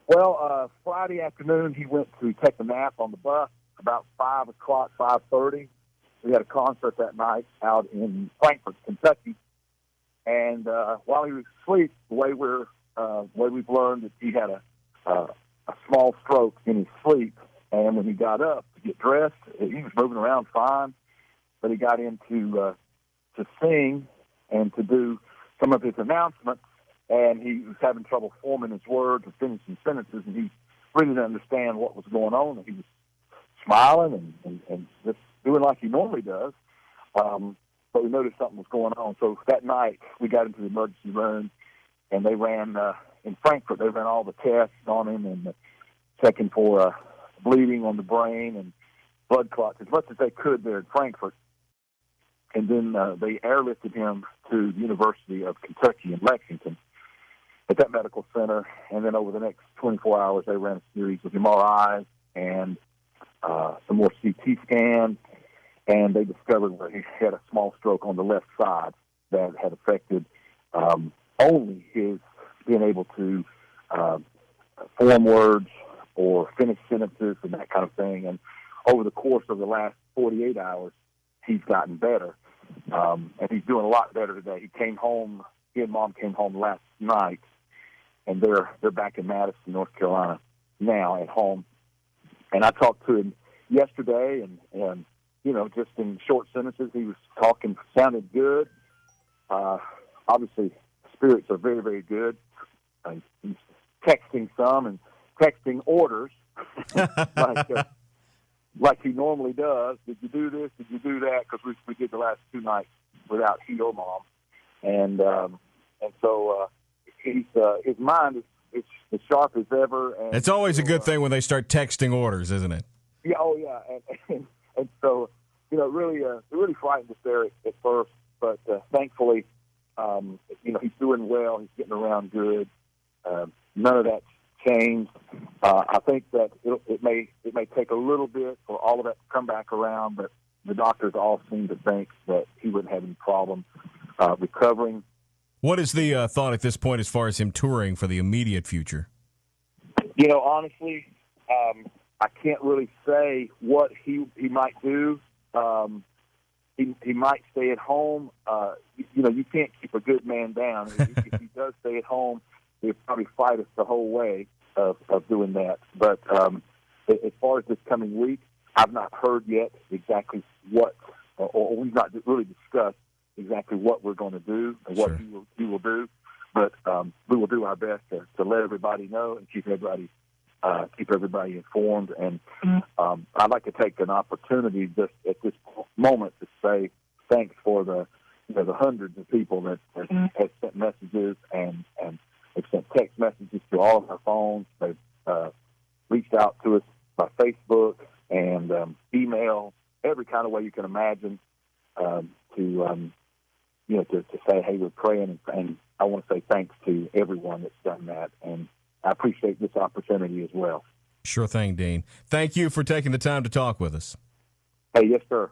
Well, Friday afternoon, he went to take a nap on the bus about 5 o'clock, 5:30. We had a concert that night out in Frankfort, Kentucky. And while he was asleep, the way we've learned that he had a small stroke in his sleep. And when he got up to get dressed, he was moving around fine, but he got into to sing and to do some of his announcements, and he was having trouble forming his words and finishing sentences, and he really didn't understand what was going on. And he was smiling and just doing like he normally does, but we noticed something was going on. So that night, we got into the emergency room, and they ran, in Frankfurt, they ran all the tests on him and checking for bleeding on the brain and blood clots as much as they could there in Frankfurt. And then they airlifted him to the University of Kentucky in Lexington at that medical center. And then over the next 24 hours, they ran a series of MRIs and some more CT scans. And they discovered that he had a small stroke on the left side that had affected only his being able to form words or finish sentences and that kind of thing. And over the course of the last 48 hours, he's gotten better. And he's doing a lot better today. He came home, he and Mom came home last night, and they're back in Madison, North Carolina now at home. And I talked to him yesterday, and just in short sentences, he was talking, sounded good. Obviously, spirits are very, very good. He's texting some and texting orders like he normally does. Did you do this? Did you do that? Because we did the last 2 nights without he or Mom, and so his mind is as sharp as ever. And it's always a good thing when they start texting orders, isn't it? Yeah. Oh, yeah. And so it really frightened us there at first, but thankfully, he's doing well. He's getting around good. None of that's changed. I think that it may take a little bit for all of that to come back around, but the doctors all seem to think that he wouldn't have any problem recovering. What is the thought at this point as far as him touring for the immediate future? Honestly, I can't really say what he might do. He might stay at home. You can't keep a good man down. If he does stay at home, he'll probably fight us the whole way of doing that. But as far as this coming week, I've not heard yet exactly what, or we've not really discussed exactly what we're going to do and what he will do. But we will do our best to let everybody know and keep everybody informed. And I'd like to take an opportunity just at this moment to say thanks for the hundreds of people that have sent messages and they've sent text messages to all of our phones. They've reached out to us by Facebook and email, every kind of way you can imagine, to say, hey, we're praying, and I want to say thanks to everyone that's done that, and I appreciate this opportunity as well. Sure thing, Dean. Thank you for taking the time to talk with us. Hey, yes, sir.